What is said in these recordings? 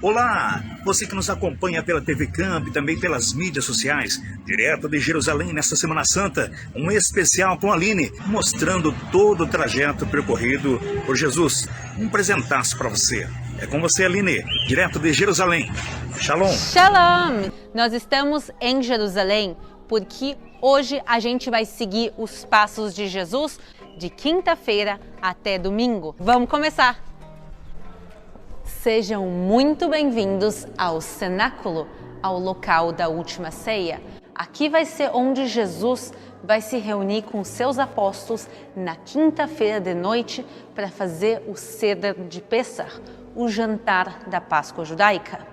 Olá, você que nos acompanha pela TV Camp e também pelas mídias sociais, direto de Jerusalém nesta Semana Santa, um especial com a Aline, mostrando todo o trajeto percorrido por Jesus. Um presentaço para você. É com você, Aline, direto de Jerusalém. Shalom! Shalom! Nós estamos em Jerusalém porque hoje a gente vai seguir os passos de Jesus de quinta-feira até domingo. Vamos começar! Sejam muito bem-vindos ao cenáculo, ao local da última ceia. Aqui vai ser onde Jesus vai se reunir com seus apóstolos na quinta-feira de noite para fazer o Seder de Pessach, o jantar da Páscoa judaica.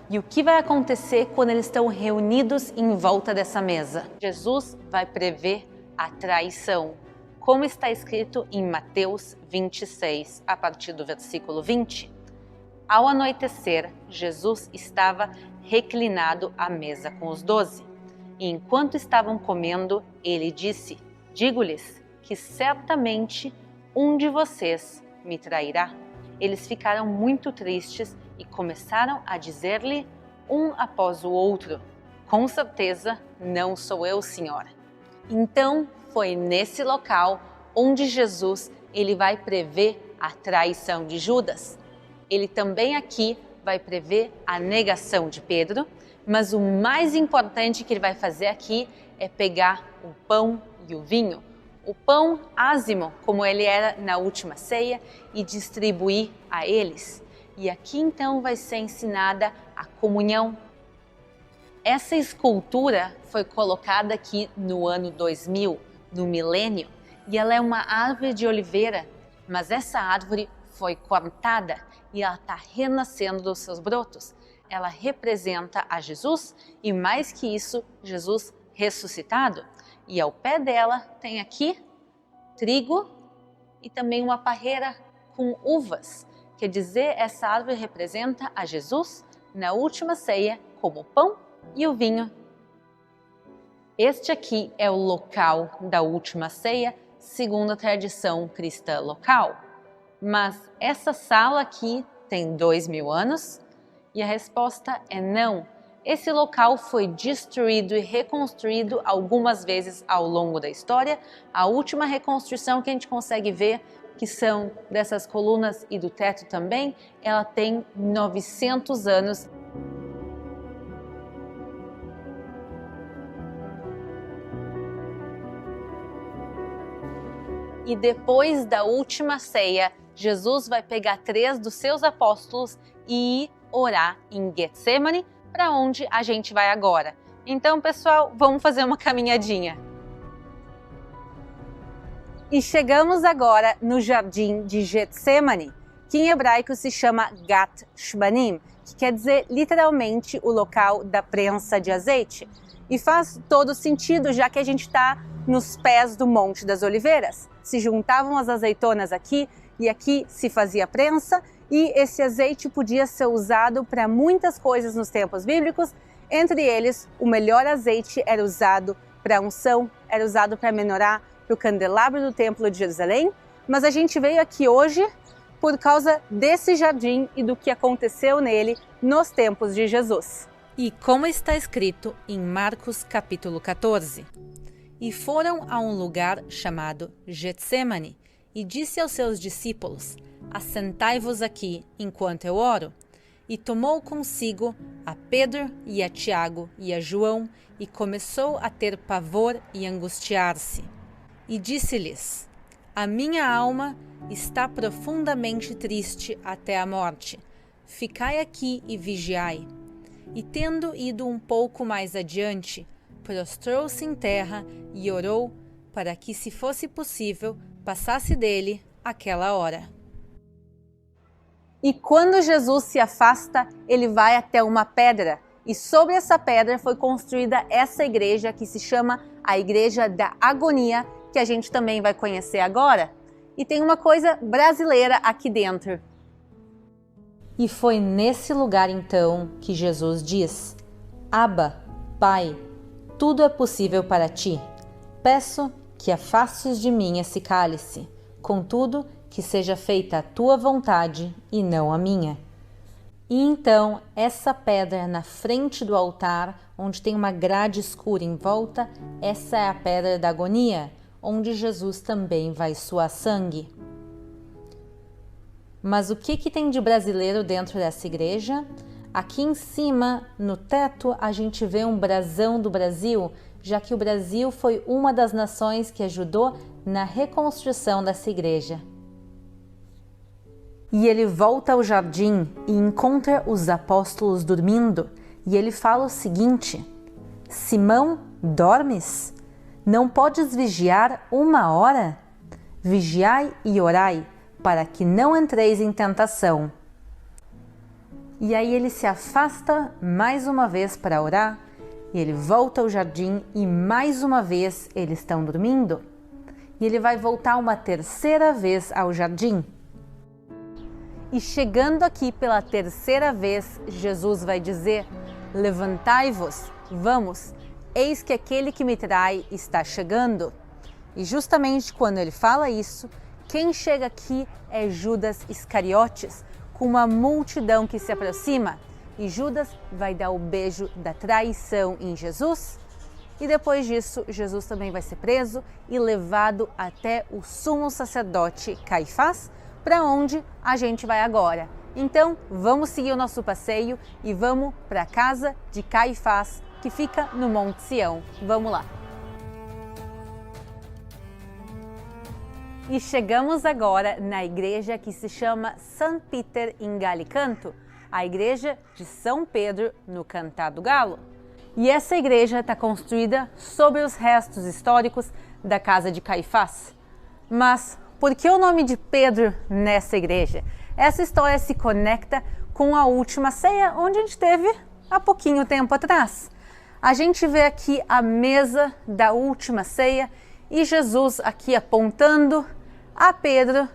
E o que vai acontecer quando eles estão reunidos em volta dessa mesa? Jesus vai prever a traição, como está escrito em Mateus 26, a partir do versículo 20. Ao anoitecer, Jesus estava reclinado à mesa com os 12. E enquanto estavam comendo, ele disse: "Digo-lhes que certamente um de vocês me trairá." Eles ficaram muito tristes e começaram a dizer-lhe um após o outro: "Com certeza não sou eu, Senhor." Então foi nesse local onde Jesus ele vai prever a traição de Judas. Ele também aqui vai prever a negação de Pedro, mas o mais importante que ele vai fazer aqui é pegar o pão e o vinho, o pão ázimo, como ele era na última ceia, e distribuir a eles. E aqui então vai ser ensinada a comunhão. Essa escultura foi colocada aqui no ano 2000, no milênio, e ela é uma árvore de oliveira, mas essa árvore foi cortada e ela está renascendo dos seus brotos. Ela representa a Jesus e, mais que isso, Jesus ressuscitado. E ao pé dela tem aqui trigo e também uma parreira com uvas. Quer dizer, essa árvore representa a Jesus na última ceia como o pão e o vinho. Este aqui é o local da última ceia, segundo a tradição cristã local. Mas essa sala aqui tem 2000 anos? E a resposta é não. Esse local foi destruído e reconstruído algumas vezes ao longo da história. A última reconstrução que a gente consegue ver, que são dessas colunas e do teto também, ela tem 900 anos. E depois da última ceia, Jesus vai pegar 3 dos seus apóstolos e ir orar em Getsemane, para onde a gente vai agora. Então, pessoal, vamos fazer uma caminhadinha. E chegamos agora no jardim de Getsemane, que em hebraico se chama Gat Shmanim, que quer dizer literalmente o local da prensa de azeite. E faz todo sentido, já que a gente está nos pés do Monte das Oliveiras. Se juntavam as azeitonas aqui, e aqui se fazia prensa, e esse azeite podia ser usado para muitas coisas nos tempos bíblicos. Entre eles, o melhor azeite era usado para unção, era usado para menorá, para o candelabro do Templo de Jerusalém. Mas a gente veio aqui hoje por causa desse jardim e do que aconteceu nele nos tempos de Jesus. E como está escrito em Marcos capítulo 14: "E foram a um lugar chamado Getsemane, e disse aos seus discípulos: Assentai-vos aqui enquanto eu oro. E tomou consigo a Pedro e a Tiago e a João, e começou a ter pavor e angustiar-se. E disse-lhes: A minha alma está profundamente triste até a morte. Ficai aqui e vigiai. E tendo ido um pouco mais adiante, prostrou-se em terra e orou para que, se fosse possível, passasse dele aquela hora." E quando Jesus se afasta, ele vai até uma pedra. E sobre essa pedra foi construída essa igreja que se chama a Igreja da Agonia, que a gente também vai conhecer agora. E tem uma coisa brasileira aqui dentro. E foi nesse lugar então que Jesus diz: Abba, Pai, tudo é possível para ti. Peço que afastes de mim esse cálice, contudo, que seja feita a tua vontade e não a minha. E então, essa pedra na frente do altar, onde tem uma grade escura em volta, essa é a pedra da agonia, onde Jesus também vai suar sangue. Mas o que tem de brasileiro dentro dessa igreja? Aqui em cima, no teto, a gente vê um brasão do Brasil, já que o Brasil foi uma das nações que ajudou na reconstrução dessa igreja. E ele volta ao jardim e encontra os apóstolos dormindo, e ele fala o seguinte: Simão, dormes? Não podes vigiar 1 hora? Vigiai e orai, para que não entreis em tentação. E aí ele se afasta mais uma vez para orar, e ele volta ao jardim e mais uma vez eles estão dormindo. E ele vai voltar uma terceira vez ao jardim. E chegando aqui pela terceira vez, Jesus vai dizer: levantai-vos, vamos, eis que aquele que me trai está chegando. E justamente quando ele fala isso, quem chega aqui é Judas Iscariotes, com uma multidão que se aproxima. E Judas vai dar o beijo da traição em Jesus. E depois disso, Jesus também vai ser preso e levado até o sumo sacerdote Caifás, para onde a gente vai agora. Então, vamos seguir o nosso passeio e vamos para a casa de Caifás, que fica no Monte Sião. Vamos lá! E chegamos agora na igreja que se chama San Peter in Gallicanto, a igreja de São Pedro no Cantar do Galo. E essa igreja está construída sobre os restos históricos da casa de Caifás. Mas por que o nome de Pedro nessa igreja? Essa história se conecta com a última ceia, onde a gente teve há pouquinho tempo atrás. A gente vê aqui a mesa da última ceia e Jesus aqui apontando a Pedro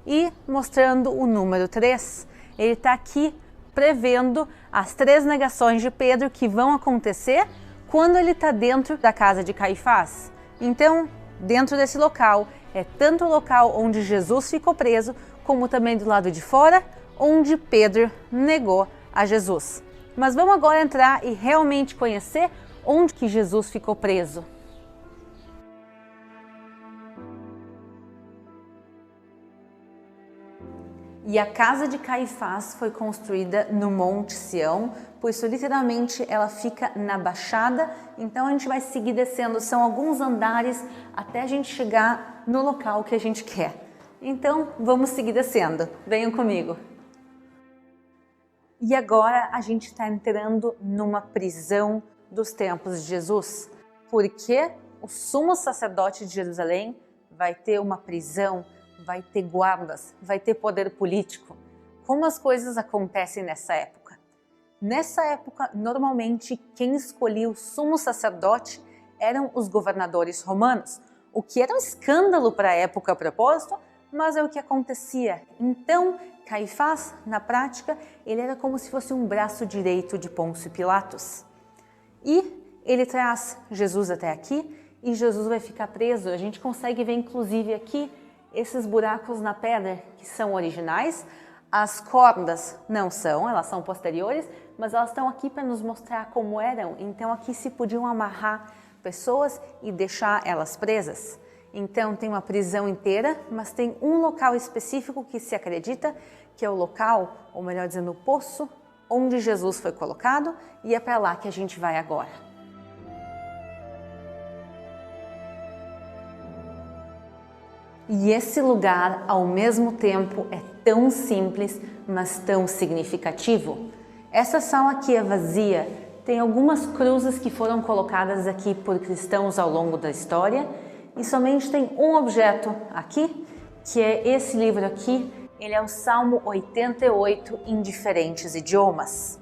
e mostrando o número 3. Ele está aqui prevendo as 3 negações de Pedro que vão acontecer quando ele está dentro da casa de Caifás. Então, dentro desse local, é tanto o local onde Jesus ficou preso, como também do lado de fora, onde Pedro negou a Jesus. Mas vamos agora entrar e realmente conhecer onde que Jesus ficou preso. E a casa de Caifás foi construída no Monte Sião, por isso literalmente ela fica na Baixada, então a gente vai seguir descendo, são alguns andares até a gente chegar no local que a gente quer. Então vamos seguir descendo, venham comigo. E agora a gente está entrando numa prisão dos tempos de Jesus, porque o sumo sacerdote de Jerusalém vai ter uma prisão, vai ter guardas, vai ter poder político. Como as coisas acontecem nessa época? Nessa época, normalmente, quem escolhia o sumo sacerdote eram os governadores romanos, o que era um escândalo para a época a propósito, mas é o que acontecia. Então, Caifás, na prática, ele era como se fosse um braço direito de Pôncio Pilatos. E ele traz Jesus até aqui e Jesus vai ficar preso. A gente consegue ver, inclusive, aqui esses buracos na pedra que são originais. As cordas não são, elas são posteriores, mas elas estão aqui para nos mostrar como eram. Então aqui se podiam amarrar pessoas e deixar elas presas. Então tem uma prisão inteira, mas tem um local específico que se acredita que é o local, ou melhor dizendo, o poço, onde Jesus foi colocado, e é para lá que a gente vai agora. E esse lugar, ao mesmo tempo, é tão simples, mas tão significativo. Essa sala aqui é vazia. Tem algumas cruzes que foram colocadas aqui por cristãos ao longo da história e somente tem um objeto aqui, que é esse livro aqui. Ele é o Salmo 88 em diferentes idiomas.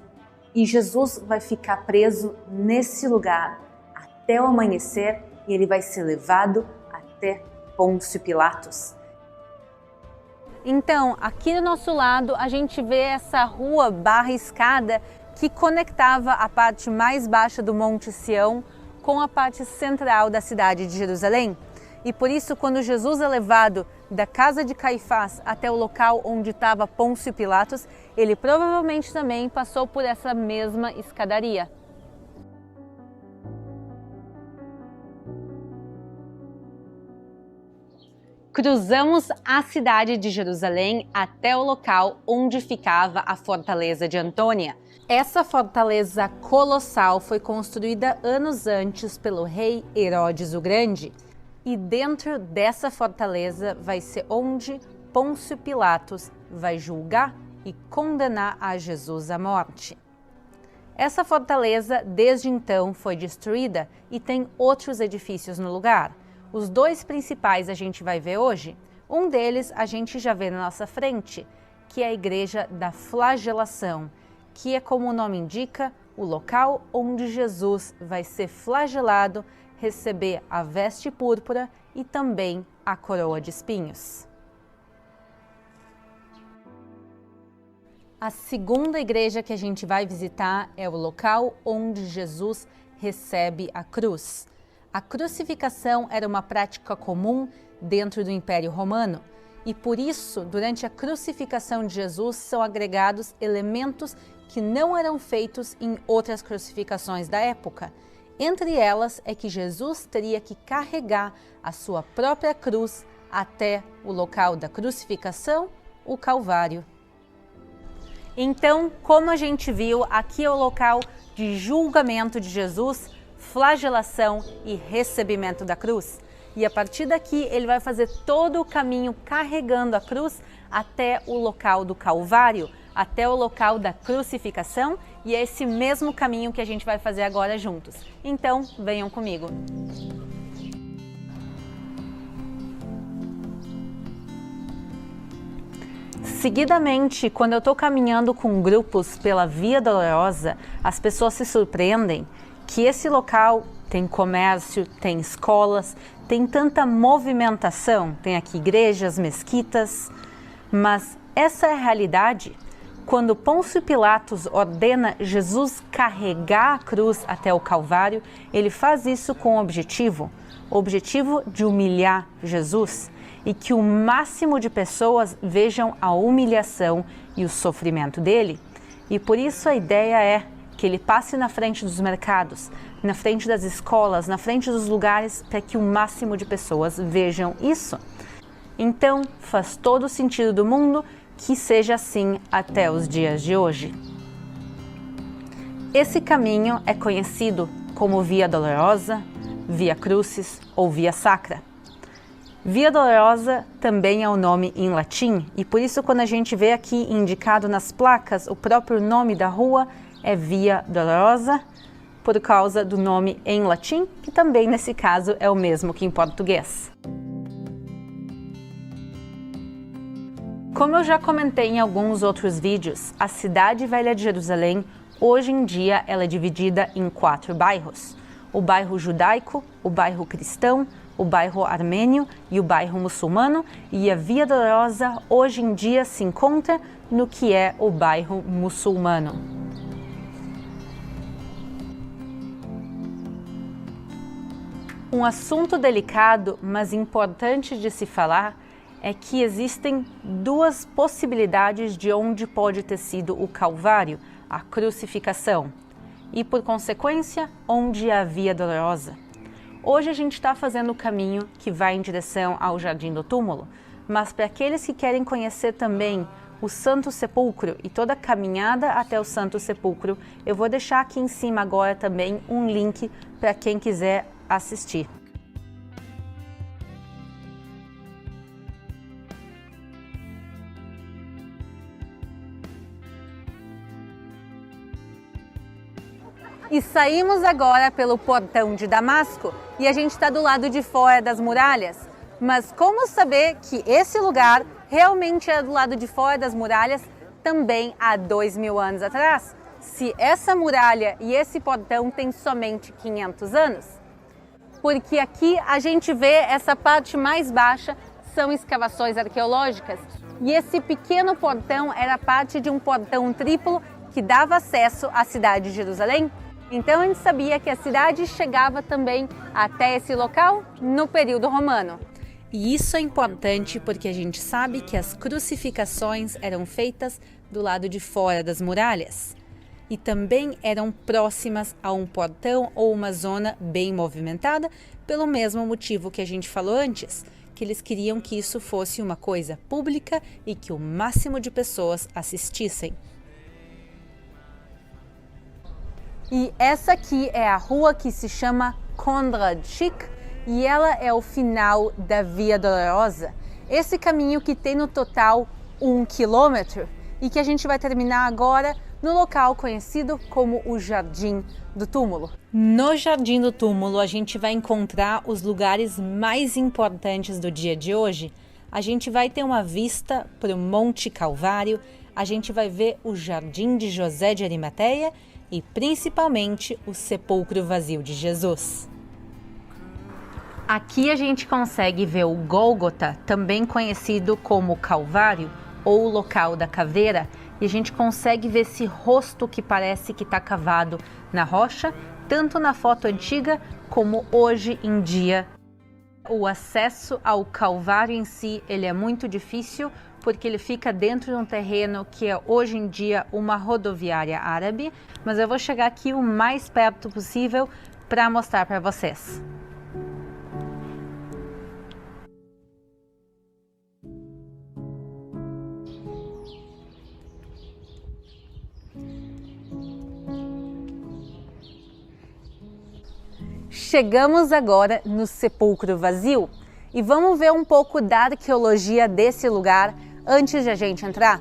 E Jesus vai ficar preso nesse lugar até o amanhecer e ele vai ser levado até Pôncio Pilatos. Então, aqui do nosso lado, a gente vê essa rua barra escada que conectava a parte mais baixa do Monte Sião com a parte central da cidade de Jerusalém. E por isso, quando Jesus é levado da casa de Caifás até o local onde estava Pôncio Pilatos, ele provavelmente também passou por essa mesma escadaria. Cruzamos a cidade de Jerusalém até o local onde ficava a fortaleza de Antônia. Essa fortaleza colossal foi construída anos antes pelo rei Herodes o Grande. E dentro dessa fortaleza vai ser onde Pôncio Pilatos vai julgar e condenar a Jesus à morte. Essa fortaleza, desde então, foi destruída e tem outros edifícios no lugar. Os dois principais a gente vai ver hoje. Um deles a gente já vê na nossa frente, que é a Igreja da Flagelação, que é, como o nome indica, o local onde Jesus vai ser flagelado, receber a veste púrpura e também a coroa de espinhos. A segunda igreja que a gente vai visitar é o local onde Jesus recebe a cruz. A crucificação era uma prática comum dentro do Império Romano e, por isso, durante a crucificação de Jesus são agregados elementos que não eram feitos em outras crucificações da época. Entre elas é que Jesus teria que carregar a sua própria cruz até o local da crucificação, o Calvário. Então, como a gente viu, aqui é o local de julgamento de Jesus, flagelação e recebimento da cruz. E a partir daqui ele vai fazer todo o caminho carregando a cruz até o local do Calvário, até o local da crucificação, e é esse mesmo caminho que a gente vai fazer agora juntos. Então, venham comigo. Seguidamente, quando eu estou caminhando com grupos pela Via Dolorosa, as pessoas se surpreendem que esse local tem comércio, tem escolas, tem tanta movimentação, tem aqui igrejas, mesquitas, mas essa é a realidade. Quando Pôncio Pilatos ordena Jesus carregar a cruz até o Calvário, ele faz isso com o objetivo de humilhar Jesus e que o máximo de pessoas vejam a humilhação e o sofrimento dele. E por isso a ideia é que ele passe na frente dos mercados, na frente das escolas, na frente dos lugares, para que o máximo de pessoas vejam isso. Então, faz todo o sentido do mundo que seja assim até os dias de hoje. Esse caminho é conhecido como Via Dolorosa, Via Crucis ou Via Sacra. Via Dolorosa também é o nome em latim e por isso quando a gente vê aqui indicado nas placas o próprio nome da rua é Via Dolorosa, por causa do nome em latim, que também nesse caso é o mesmo que em português. Como eu já comentei em alguns outros vídeos, a cidade velha de Jerusalém, hoje em dia, ela é dividida em 4 bairros. O bairro judaico, o bairro cristão, o bairro armênio e o bairro muçulmano, e a Via Dolorosa hoje em dia se encontra no que é o bairro muçulmano. Um assunto delicado, mas importante de se falar, é que existem 2 possibilidades de onde pode ter sido o Calvário, a crucificação, e por consequência, onde é a Via Dolorosa. Hoje a gente está fazendo o caminho que vai em direção ao Jardim do Túmulo, mas para aqueles que querem conhecer também o Santo Sepulcro e toda a caminhada até o Santo Sepulcro, eu vou deixar aqui em cima agora também um link para quem quiser assistir. E saímos agora pelo portão de Damasco e a gente está do lado de fora das muralhas. Mas como saber que esse lugar realmente era do lado de fora das muralhas também há 2000 anos atrás? Se essa muralha e esse portão têm somente 500 anos? Porque aqui a gente vê essa parte mais baixa, são escavações arqueológicas. E esse pequeno portão era parte de um portão triplo que dava acesso à cidade de Jerusalém. Então a gente sabia que a cidade chegava também até esse local no período romano. E isso é importante porque a gente sabe que as crucificações eram feitas do lado de fora das muralhas e também eram próximas a um portão ou uma zona bem movimentada, pelo mesmo motivo que a gente falou antes, que eles queriam que isso fosse uma coisa pública e que o máximo de pessoas assistissem. E essa aqui é a rua que se chama Kondratyk e ela é o final da Via Dolorosa. Esse caminho que tem no total 1 quilômetro e que a gente vai terminar agora no local conhecido como o Jardim do Túmulo. No Jardim do Túmulo a gente vai encontrar os lugares mais importantes do dia de hoje. A gente vai ter uma vista para o Monte Calvário, a gente vai ver o Jardim de José de Arimateia e principalmente o sepulcro vazio de Jesus. Aqui a gente consegue ver o Gólgota, também conhecido como Calvário ou local da caveira, e a gente consegue ver esse rosto que parece que está cavado na rocha, tanto na foto antiga como hoje em dia. O acesso ao Calvário em si ele é muito difícil porque ele fica dentro de um terreno que é hoje em dia uma rodoviária árabe, mas eu vou chegar aqui o mais perto possível para mostrar para vocês. Chegamos agora no sepulcro vazio e vamos ver um pouco da arqueologia desse lugar antes de a gente entrar.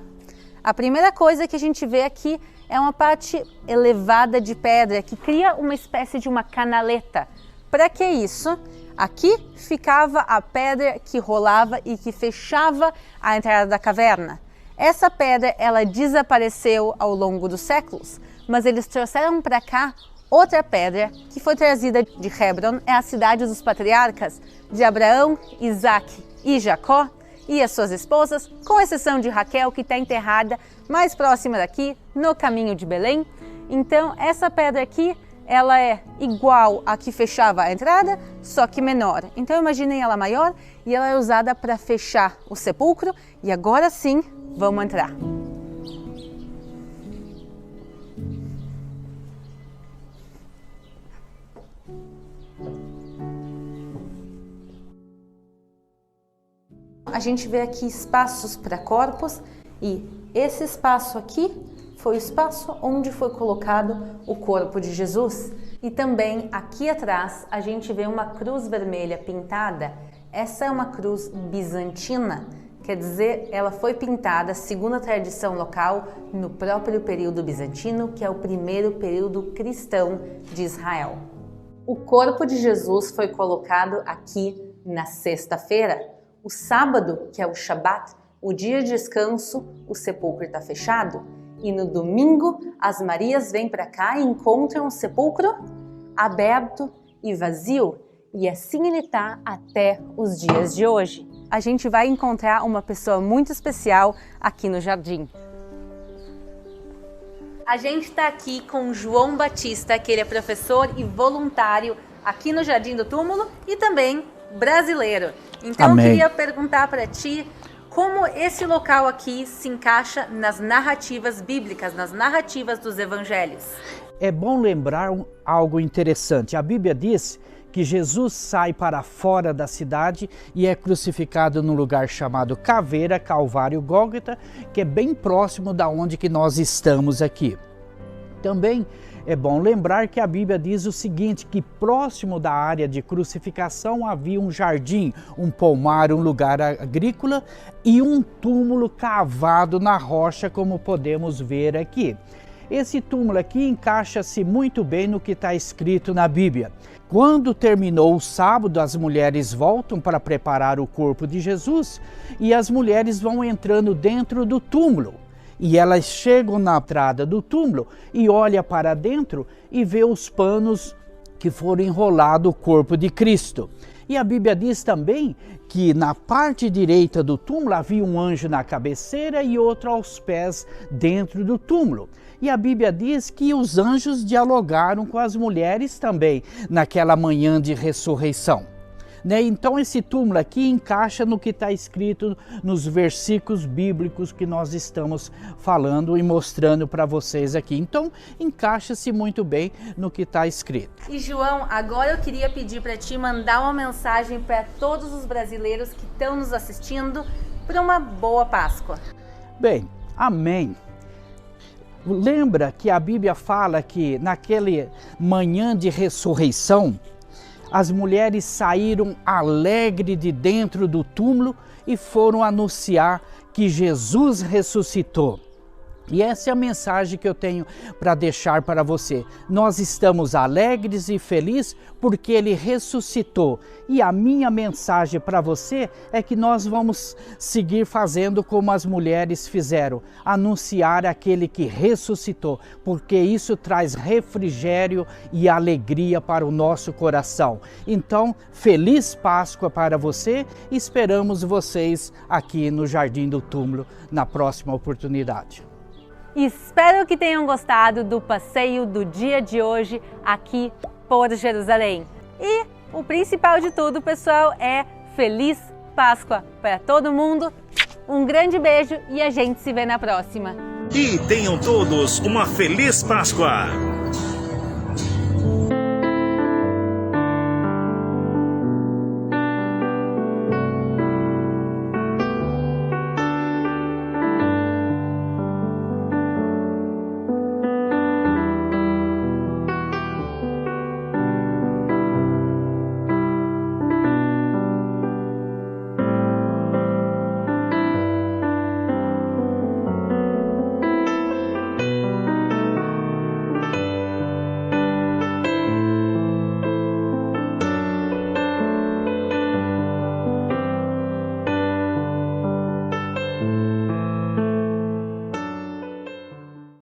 A primeira coisa que a gente vê aqui é uma parte elevada de pedra que cria uma espécie de uma canaleta. Para que isso? Aqui ficava a pedra que rolava e que fechava a entrada da caverna. Essa pedra ela desapareceu ao longo dos séculos, mas eles trouxeram para cá outra pedra que foi trazida de Hebron, é a cidade dos patriarcas de Abraão, Isaac e Jacó e as suas esposas, com exceção de Raquel, que está enterrada mais próxima daqui, no caminho de Belém. Então, essa pedra aqui, ela é igual à que fechava a entrada, só que menor. Então, imaginem ela maior e ela é usada para fechar o sepulcro. E agora sim, vamos entrar. A gente vê aqui espaços para corpos e esse espaço aqui foi o espaço onde foi colocado o corpo de Jesus. E também aqui atrás a gente vê uma cruz vermelha pintada. Essa é uma cruz bizantina, quer dizer, ela foi pintada, segundo a tradição local, no próprio período bizantino, que é o primeiro período cristão de Israel. O corpo de Jesus foi colocado aqui na sexta-feira. O sábado, que é o Shabat, o dia de descanso, o sepulcro está fechado. E no domingo, as Marias vêm para cá e encontram o sepulcro aberto e vazio. E assim ele está até os dias de hoje. A gente vai encontrar uma pessoa muito especial aqui no jardim. A gente está aqui com João Batista, que ele é professor e voluntário aqui no Jardim do Túmulo e também brasileiro. Então Amém. Eu queria perguntar para ti como esse local aqui se encaixa nas narrativas bíblicas, nas narrativas dos evangelhos. É bom lembrar algo interessante. A Bíblia diz que Jesus sai para fora da cidade e é crucificado num lugar chamado Caveira, Calvário, Gólgota, que é bem próximo da onde que nós estamos aqui. Também é bom lembrar que a Bíblia diz o seguinte, que próximo da área de crucificação havia um jardim, um pomar, um lugar agrícola e um túmulo cavado na rocha, como podemos ver aqui. Esse túmulo aqui encaixa-se muito bem no que está escrito na Bíblia. Quando terminou o sábado, as mulheres voltam para preparar o corpo de Jesus e as mulheres vão entrando dentro do túmulo. E elas chegam na entrada do túmulo e olham para dentro e vê os panos que foram enrolados o corpo de Cristo. E a Bíblia diz também que na parte direita do túmulo havia um anjo na cabeceira e outro aos pés dentro do túmulo. E a Bíblia diz que os anjos dialogaram com as mulheres também naquela manhã de ressurreição. né? Então esse túmulo aqui encaixa no que está escrito nos versículos bíblicos que nós estamos falando e mostrando para vocês aqui. Então encaixa-se muito bem no que está escrito. E João, agora eu queria pedir para ti mandar uma mensagem para todos os brasileiros que estão nos assistindo para uma boa Páscoa. Bem, amém. Lembra que a Bíblia fala que naquele manhã de ressurreição, as mulheres saíram alegres de dentro do túmulo e foram anunciar que Jesus ressuscitou. E essa é a mensagem que eu tenho para deixar para você. Nós estamos alegres e felizes porque Ele ressuscitou. E a minha mensagem para você é que nós vamos seguir fazendo como as mulheres fizeram. Anunciar aquele que ressuscitou. Porque isso traz refrigério e alegria para o nosso coração. Então, feliz Páscoa para você. Esperamos vocês aqui no Jardim do Túmulo na próxima oportunidade. Espero que tenham gostado do passeio do dia de hoje aqui por Jerusalém. E o principal de tudo, pessoal, é Feliz Páscoa para todo mundo. Um grande beijo e a gente se vê na próxima. E tenham todos uma feliz Páscoa!